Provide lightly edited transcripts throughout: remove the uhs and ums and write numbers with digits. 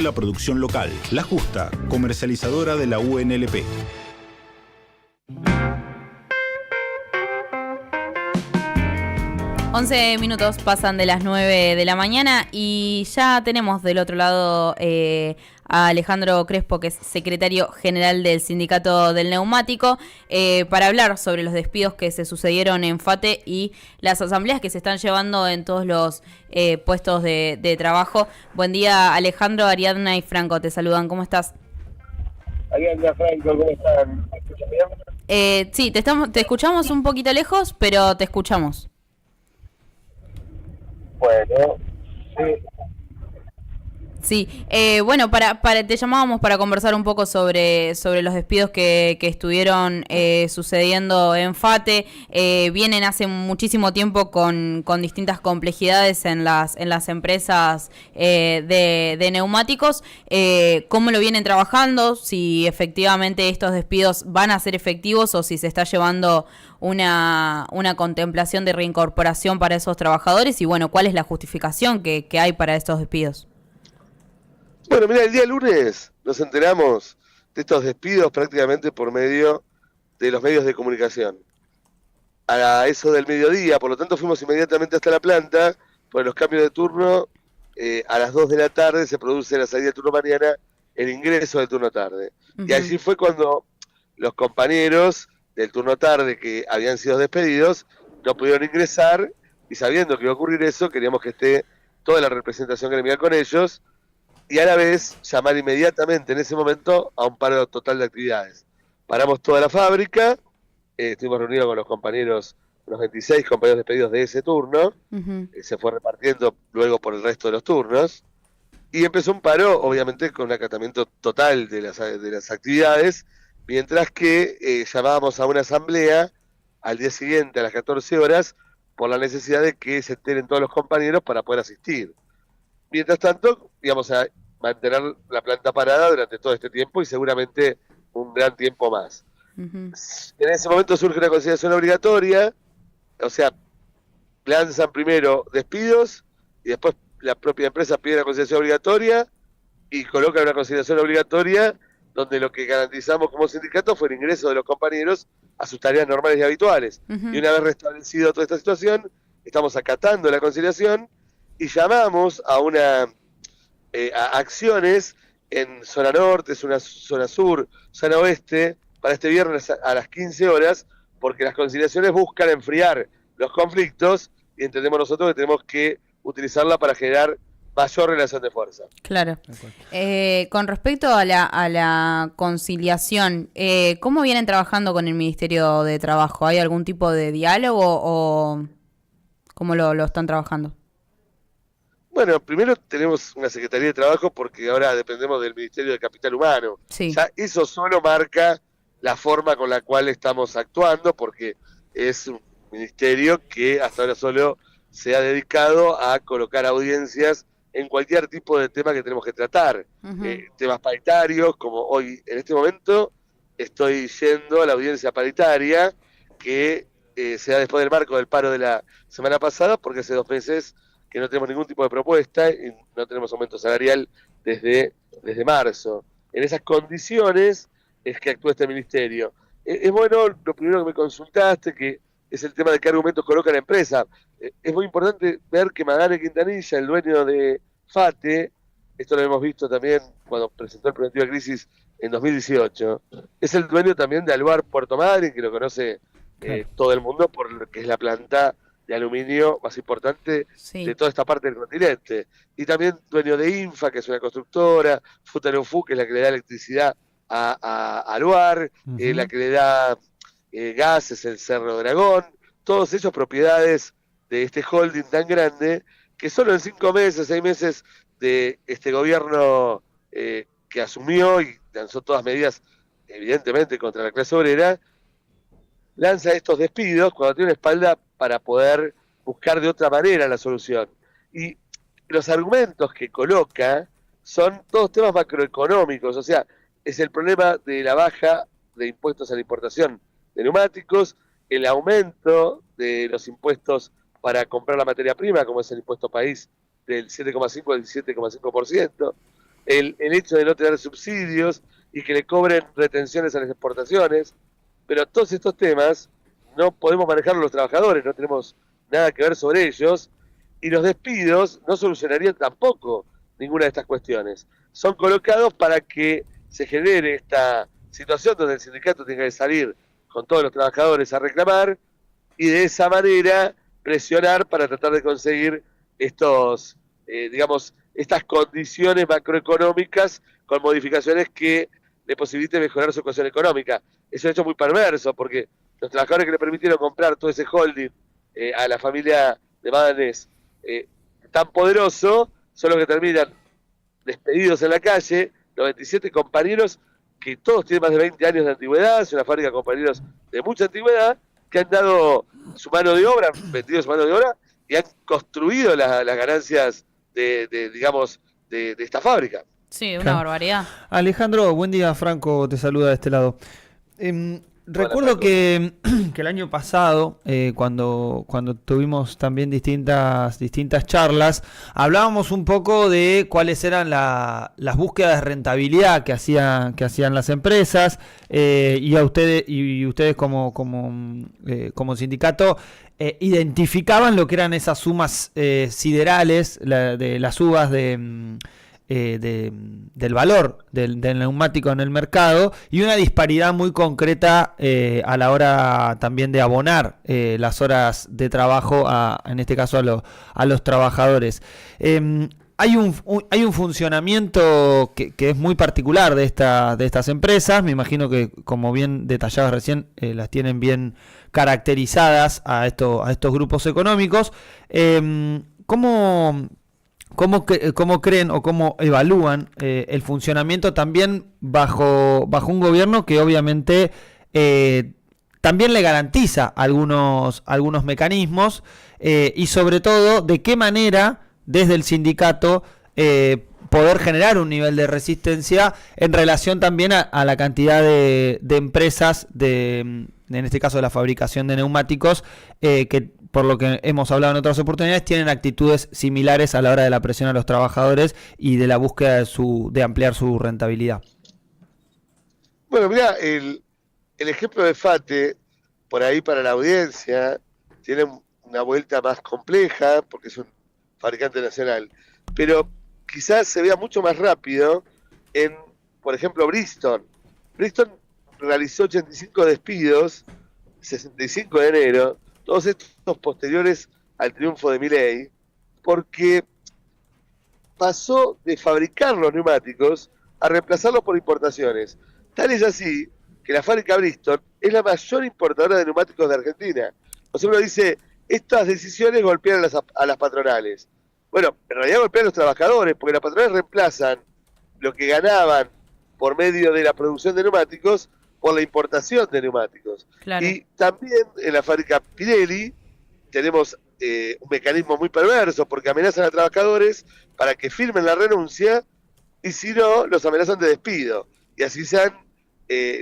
La producción local, La Justa, comercializadora de la UNLP. Once minutos pasan de las 9 de la mañana y ya tenemos del otro lado a Alejandro Crespo, que es secretario general del Sindicato del Neumático, para hablar sobre los despidos que se sucedieron en FATE y las asambleas que se están llevando en todos los puestos de trabajo. Buen día, Alejandro, Ariadna y Franco, te saludan. ¿Cómo estás? Ariadna, Franco, ¿cómo están? ¿Me escuchan bien? Sí, te escuchamos un poquito lejos, pero te escuchamos. Bueno, sí. Sí, bueno, te llamábamos para conversar un poco sobre los despidos que estuvieron sucediendo en FATE. Vienen hace muchísimo tiempo con distintas complejidades en las empresas de neumáticos. ¿Cómo lo vienen trabajando? Si efectivamente estos despidos van a ser efectivos o si se está llevando una contemplación de reincorporación para esos trabajadores y, bueno, ¿cuál es la justificación que hay para estos despidos? Bueno, mira, el día lunes nos enteramos de estos despidos prácticamente por medio de los medios de comunicación. A eso del mediodía, por lo tanto fuimos inmediatamente hasta la planta, por los cambios de turno, a las 2 de la tarde se produce la salida del turno mañana, el ingreso del turno tarde. Uh-huh. Y allí fue cuando los compañeros del turno tarde que habían sido despedidos no pudieron ingresar y sabiendo que iba a ocurrir eso, queríamos que esté toda la representación gremial con ellos y a la vez llamar inmediatamente en ese momento a un paro total de actividades. Paramos toda la fábrica, estuvimos reunidos con los compañeros, los 26 compañeros despedidos de ese turno, se fue repartiendo luego por el resto de los turnos, y empezó un paro, obviamente, con un acatamiento total de las actividades, mientras que llamábamos a una asamblea al día siguiente a las 14 horas por la necesidad de que se enteren todos los compañeros para poder asistir. Mientras tanto, íbamos a mantener la planta parada durante todo este tiempo y seguramente un gran tiempo más. Uh-huh. En ese momento surge una conciliación obligatoria, o sea, lanzan primero despidos y después la propia empresa pide la conciliación obligatoria y colocan una conciliación obligatoria donde lo que garantizamos como sindicato fue el ingreso de los compañeros a sus tareas normales y habituales. Uh-huh. Y una vez restablecido toda esta situación, estamos acatando la conciliación y llamamos a a acciones en zona norte, zona sur, zona oeste, para este viernes a las 15 horas, porque las conciliaciones buscan enfriar los conflictos y entendemos nosotros que tenemos que utilizarla para generar mayor relación de fuerza. Claro. Con respecto a la conciliación, ¿cómo vienen trabajando con el Ministerio de Trabajo? ¿Hay algún tipo de diálogo o cómo lo están trabajando? Bueno, primero tenemos una Secretaría de Trabajo porque ahora dependemos del Ministerio de Capital Humano. Sí. Ya eso solo marca la forma con la cual estamos actuando porque es un ministerio que hasta ahora solo se ha dedicado a colocar audiencias en cualquier tipo de tema que tenemos que tratar. Uh-huh. Temas paritarios, como hoy, en este momento, estoy yendo a la audiencia paritaria que se da después del marco del paro de la semana pasada porque hace 2 meses que no tenemos ningún tipo de propuesta y no tenemos aumento salarial desde marzo. En esas condiciones es que actúa este ministerio. Es bueno, lo primero que me consultaste, que es el tema de qué argumentos coloca la empresa. Es muy importante ver que Magane Quintanilla, el dueño de FATE, esto lo hemos visto también cuando presentó el preventivo de crisis en 2018, es el dueño también de Aluar Puerto Madryn, que lo conoce todo el mundo por lo que es la planta de aluminio más importante de toda esta parte del continente. Y también dueño de Infa, que es una constructora, Futaneufu, que es la que le da electricidad a Aluar, uh-huh. La que le da gases, el Cerro Dragón, todos ellos propiedades de este holding tan grande, que solo en 5 meses, 6 meses de este gobierno que asumió y lanzó todas medidas, evidentemente, contra la clase obrera, lanza estos despidos cuando tiene una espalda para poder buscar de otra manera la solución. Y los argumentos que coloca son todos temas macroeconómicos, o sea, es el problema de la baja de impuestos a la importación de neumáticos, el aumento de los impuestos para comprar la materia prima, como es el impuesto país del 7,5 al 17,5%, el hecho de no tener subsidios y que le cobren retenciones a las exportaciones, pero todos estos temas no podemos manejarlos los trabajadores, no tenemos nada que ver sobre ellos, y los despidos no solucionarían tampoco ninguna de estas cuestiones. Son colocados para que se genere esta situación donde el sindicato tenga que salir con todos los trabajadores a reclamar y de esa manera presionar para tratar de conseguir estos, estas condiciones macroeconómicas con modificaciones que le posibiliten mejorar su situación económica. Es un hecho muy perverso porque los trabajadores que le permitieron comprar todo ese holding a la familia de Madanes tan poderoso son los que terminan despedidos en la calle, 97 compañeros que todos tienen más de 20 años de antigüedad, es una fábrica de compañeros de mucha antigüedad, que han dado su mano de obra, han vendido su mano de obra y han construido las ganancias de esta fábrica. Sí, una barbaridad. Alejandro, buen día, Franco te saluda de este lado. Recuerdo que el año pasado, cuando tuvimos también distintas charlas, hablábamos un poco de cuáles eran las búsquedas de rentabilidad que hacían las empresas, y ustedes como sindicato identificaban lo que eran esas sumas siderales de las subas del valor del neumático en el mercado y una disparidad muy concreta a la hora también de abonar las horas de trabajo en este caso a los trabajadores. Hay un funcionamiento que es muy particular de estas empresas. Me imagino que, como bien detallabas recién, las tienen bien caracterizadas a estos grupos económicos. ¿Cómo creen o cómo evalúan el funcionamiento también bajo un gobierno que obviamente también le garantiza algunos mecanismos, y sobre todo de qué manera desde el sindicato poder generar un nivel de resistencia en relación también a la cantidad de empresas en este caso de la fabricación de neumáticos, que por lo que hemos hablado en otras oportunidades, tienen actitudes similares a la hora de la presión a los trabajadores y de la búsqueda de ampliar su rentabilidad? Bueno, mira, el ejemplo de FATE, por ahí para la audiencia, tiene una vuelta más compleja, porque es un fabricante nacional, pero quizás se vea mucho más rápido en, por ejemplo, Bristol. Bristol realizó 85 despidos, 65 de enero, todos estos posteriores al triunfo de Milei, porque pasó de fabricar los neumáticos a reemplazarlos por importaciones. Tal es así que la fábrica Bristol es la mayor importadora de neumáticos de Argentina. O sea, uno dice, estas decisiones golpean a las patronales. Bueno, en realidad golpean a los trabajadores, porque las patronales reemplazan lo que ganaban por medio de la producción de neumáticos por la importación de neumáticos. Claro. Y también en la fábrica Pirelli tenemos un mecanismo muy perverso, porque amenazan a trabajadores para que firmen la renuncia, y si no, los amenazan de despido. Y así se han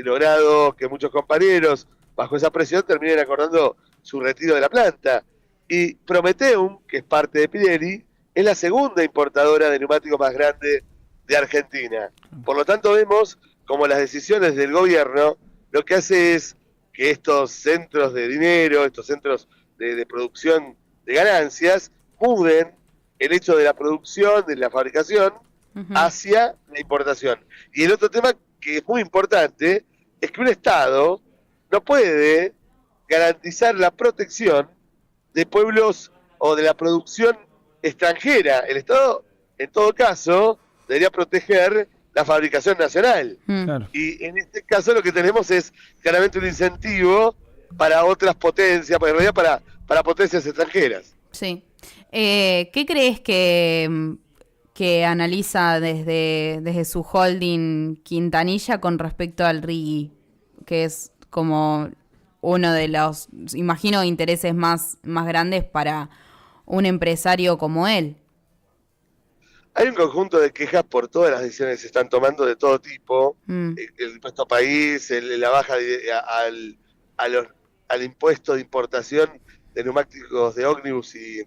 logrado que muchos compañeros, bajo esa presión, terminen acordando su retiro de la planta. Y Prometeum, que es parte de Pirelli, es la segunda importadora de neumáticos más grande de Argentina. Por lo tanto, vemos como las decisiones del gobierno lo que hace es que estos centros de dinero, estos centros de producción de ganancias, muden el hecho de la producción, de la fabricación, hacia la importación. Y el otro tema que es muy importante es que un Estado no puede garantizar la protección de pueblos o de la producción extranjera. El Estado, en todo caso, debería proteger la fabricación nacional. Claro. Y en este caso lo que tenemos es claramente un incentivo para otras potencias, en realidad para potencias extranjeras. Sí. ¿Qué crees que analiza desde su holding Quintanilla con respecto al RIGI, que es como uno de los, imagino, intereses más grandes para un empresario como él? Hay un conjunto de quejas por todas las decisiones que se están tomando de todo tipo, el impuesto a país, la baja al impuesto de importación de neumáticos de ómnibus y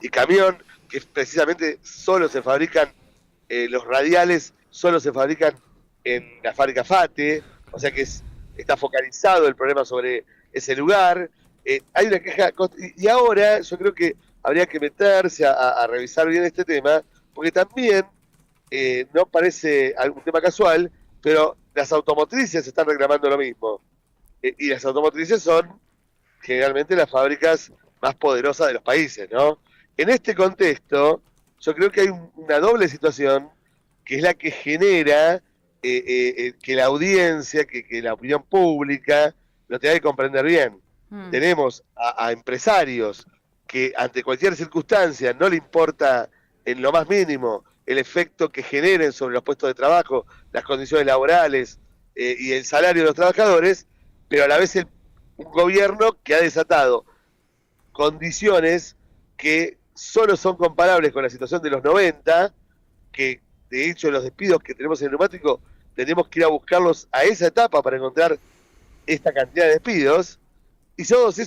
camión, que precisamente solo se fabrican los radiales solo se fabrican en la fábrica FATE, o sea que está focalizado el problema sobre ese lugar. Hay una queja, y ahora yo creo que habría que meterse a revisar bien este tema, porque también no parece algún tema casual, pero las automotrices están reclamando lo mismo. Y las automotrices son generalmente las fábricas más poderosas de los países, ¿no? En este contexto, yo creo que hay una doble situación, que es la que genera que la audiencia, que la opinión pública lo tenga que comprender bien. Tenemos a empresarios que ante cualquier circunstancia no le importa en lo más mínimo el efecto que generen sobre los puestos de trabajo, las condiciones laborales y el salario de los trabajadores, pero a la vez un gobierno que ha desatado condiciones que solo son comparables con la situación de los 90, que de hecho los despidos que tenemos en el neumático tenemos que ir a buscarlos a esa etapa para encontrar esta cantidad de despidos, y todos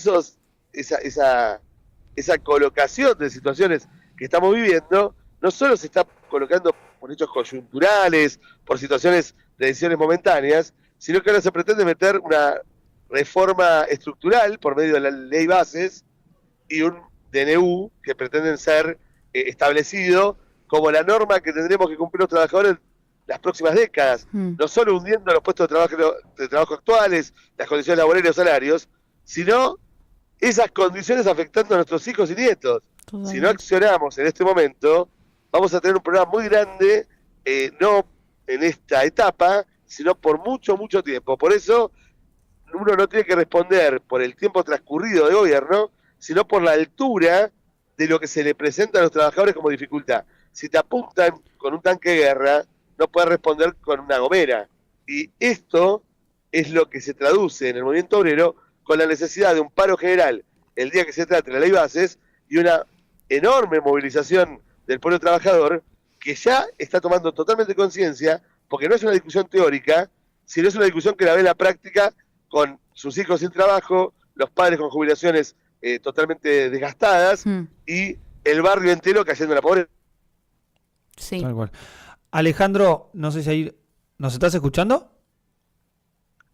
esa colocación de situaciones que estamos viviendo no solo se está colocando por hechos coyunturales, por situaciones de decisiones momentáneas, sino que ahora se pretende meter una reforma estructural por medio de la ley bases y un DNU que pretenden ser establecido como la norma que tendremos que cumplir los trabajadores las próximas décadas, no solo hundiendo los puestos de trabajo actuales, las condiciones laborales y los salarios, sino esas condiciones afectando a nuestros hijos y nietos. Totalmente. Si no accionamos en este momento, vamos a tener un problema muy grande, no en esta etapa, sino por mucho, mucho tiempo. Por eso uno no tiene que responder por el tiempo transcurrido de gobierno, sino por la altura de lo que se le presenta a los trabajadores como dificultad. Si te apuntan con un tanque de guerra, no puedes responder con una gomera. Y esto es lo que se traduce en el movimiento obrero con la necesidad de un paro general el día que se trate la ley bases y una enorme movilización del pueblo trabajador que ya está tomando totalmente conciencia, porque no es una discusión teórica, sino es una discusión que la ve en la práctica con sus hijos sin trabajo, los padres con jubilaciones totalmente desgastadas y el barrio entero cayendo en la pobreza. Sí. Tal cual. Alejandro, no sé si ahí nos estás escuchando.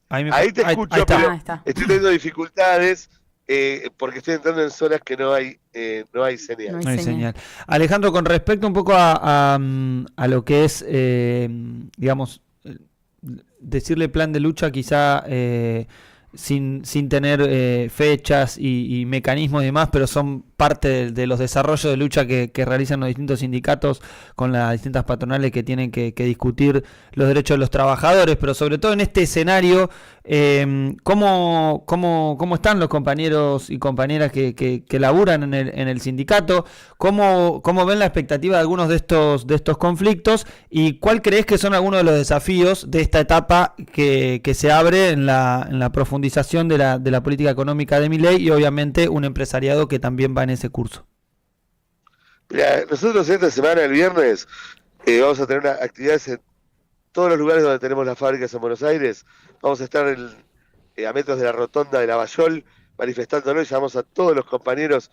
Ahí te escucho, está. pero está. Estoy teniendo dificultades porque estoy entrando en zonas que no hay señal. No hay señal. Alejandro, con respecto un poco a lo que es, digamos, decirle plan de lucha quizá sin tener fechas y mecanismos y demás, pero son parte de los desarrollos de lucha que realizan los distintos sindicatos con las distintas patronales que tienen que discutir los derechos de los trabajadores, pero sobre todo en este escenario, ¿cómo están los compañeros y compañeras que laburan en el sindicato? ¿Cómo ven la expectativa de algunos de estos conflictos? ¿Y cuál crees que son algunos de los desafíos de esta etapa que se abre en la profundización de la política económica de Milei y obviamente un empresariado que también va en ese curso? Mira, nosotros esta semana, el viernes, vamos a tener actividades en todos los lugares donde tenemos las fábricas en Buenos Aires. Vamos a estar a metros de la rotonda de Lavallol manifestándonos. Llamamos a todos los compañeros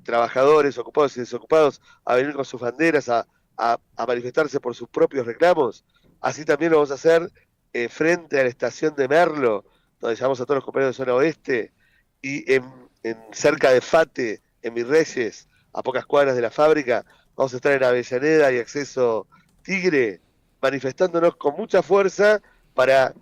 trabajadores, ocupados y desocupados, a venir con sus banderas, a manifestarse por sus propios reclamos. Así también lo vamos a hacer frente a la estación de Merlo, donde llamamos a todos los compañeros de zona oeste, y en cerca de Fate, en Virreyes, a pocas cuadras de la fábrica. Vamos a estar en Avellaneda y Acceso Tigre, manifestándonos con mucha fuerza para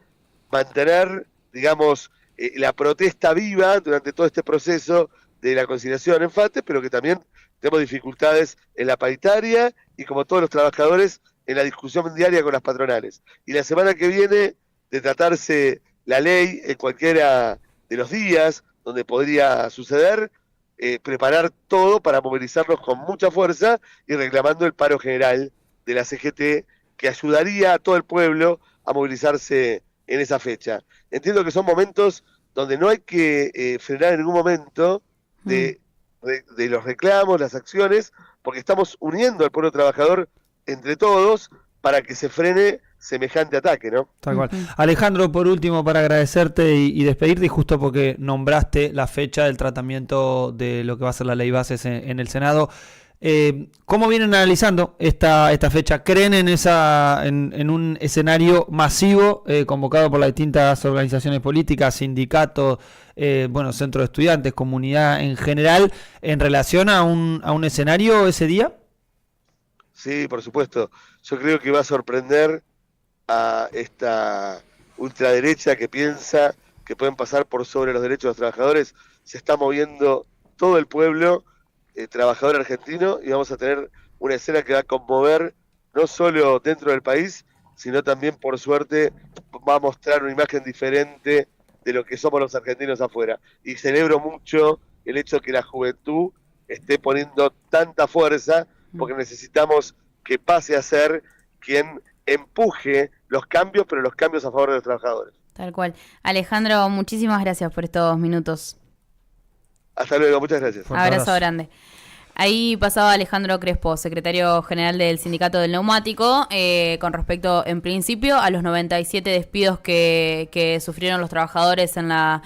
mantener, digamos, la protesta viva durante todo este proceso de la conciliación en FATE, pero que también tenemos dificultades en la paritaria y, como todos los trabajadores, en la discusión diaria con las patronales. Y la semana que viene, de tratarse la ley en cualquiera de los días donde podría suceder, preparar todo para movilizarnos con mucha fuerza y reclamando el paro general de la CGT, que ayudaría a todo el pueblo a movilizarse en esa fecha. Entiendo que son momentos donde no hay que frenar en ningún momento de los reclamos, las acciones, porque estamos uniendo al pueblo trabajador entre todos para que se frene semejante ataque, ¿no? Tal cual. Alejandro, por último, para agradecerte y despedirte, y justo porque nombraste la fecha del tratamiento de lo que va a ser la ley bases en el Senado, ¿Cómo vienen analizando esta fecha? ¿Creen en un escenario masivo convocado por las distintas organizaciones políticas, sindicatos, centros de estudiantes, comunidad en general, en relación a un escenario ese día? Sí, por supuesto. Yo creo que va a sorprender a esta ultraderecha que piensa que pueden pasar por sobre los derechos de los trabajadores. Se está moviendo todo el pueblo trabajador argentino y vamos a tener una escena que va a conmover no solo dentro del país, sino también, por suerte, va a mostrar una imagen diferente de lo que somos los argentinos afuera. Y celebro mucho el hecho de que la juventud esté poniendo tanta fuerza, porque necesitamos que pase a ser quien empuje los cambios, pero los cambios a favor de los trabajadores. Tal cual. Alejandro, muchísimas gracias por estos minutos. Hasta luego, muchas gracias. Abrazo grande. Ahí pasaba Alejandro Crespo, secretario general del Sindicato del Neumático, con respecto, en principio, a los 97 despidos que sufrieron los trabajadores en la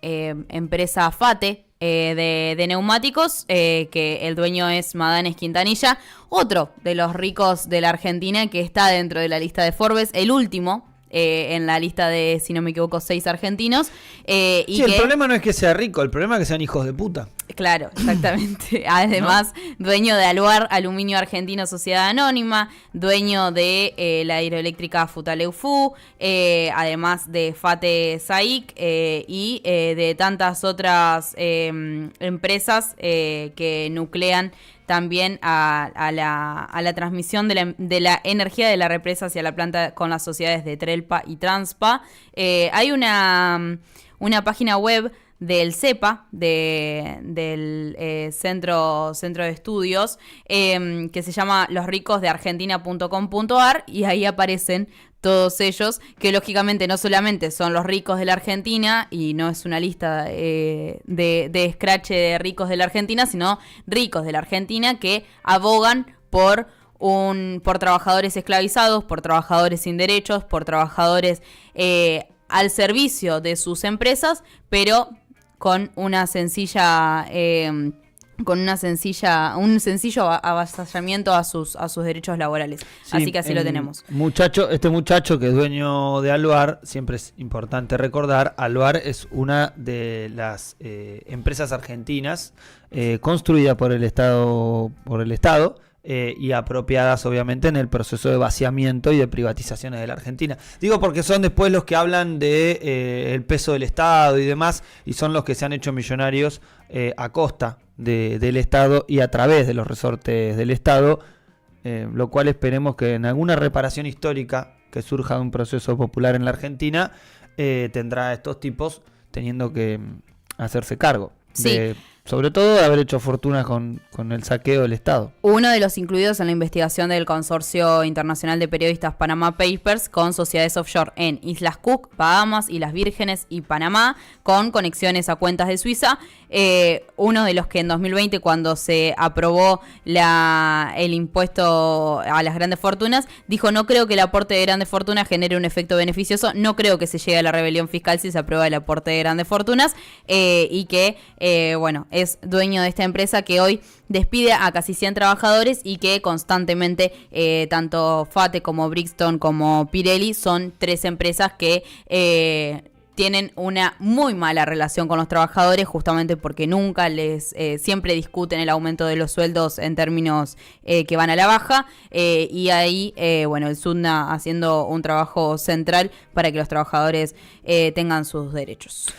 empresa FATE de neumáticos, que el dueño es Madanes Quintanilla, otro de los ricos de la Argentina que está dentro de la lista de Forbes, el último en la lista de, si no me equivoco, 6 argentinos. Sí, el problema no es que sea rico, el problema es que sean hijos de puta. Claro, exactamente. Además, ¿no? Dueño de Aluar, Aluminio Argentino Sociedad Anónima, dueño de la hidroeléctrica Futaleufú, además de Fate Saic y de tantas otras empresas que nuclean también a la transmisión de la energía de la represa hacia la planta con las sociedades de Trelpa y Transpa. Hay una página web del CEPA, del centro de estudios, que se llama losricosdeargentina.com.ar, y ahí aparecen todos ellos, que lógicamente no solamente son los ricos de la Argentina, y no es una lista de escrache de ricos de la Argentina, sino ricos de la Argentina que abogan por trabajadores esclavizados, por trabajadores sin derechos, por trabajadores al servicio de sus empresas, pero con un sencillo avasallamiento a sus derechos laborales. Sí, así que así lo tenemos. Este muchacho que es dueño de Aluar, siempre es importante recordar, Aluar es una de las empresas argentinas construida por el Estado, y apropiadas obviamente en el proceso de vaciamiento y de privatizaciones de la Argentina. Digo porque son después los que hablan de el peso del Estado y demás, y son los que se han hecho millonarios a costa del Estado y a través de los resortes del Estado, lo cual esperemos que en alguna reparación histórica que surja de un proceso popular en la Argentina, tendrá a estos tipos teniendo que hacerse cargo. Sí. Sobre todo de haber hecho fortuna con el saqueo del Estado. Uno de los incluidos en la investigación del Consorcio Internacional de Periodistas Panama Papers, con sociedades offshore en Islas Cook, Bahamas, Islas Vírgenes y Panamá, con conexiones a cuentas de Suiza. Uno de los que en 2020, cuando se aprobó el impuesto a las grandes fortunas, dijo: no creo que el aporte de grandes fortunas genere un efecto beneficioso, no creo que se llegue a la rebelión fiscal si se aprueba el aporte de grandes fortunas, y que, es dueño de esta empresa que hoy despide a casi 100 trabajadores y que constantemente tanto Fate como Brixton como Pirelli son 3 empresas que tienen una muy mala relación con los trabajadores, justamente porque nunca siempre discuten el aumento de los sueldos en términos que van a la baja, y ahí el SUTNA haciendo un trabajo central para que los trabajadores tengan sus derechos.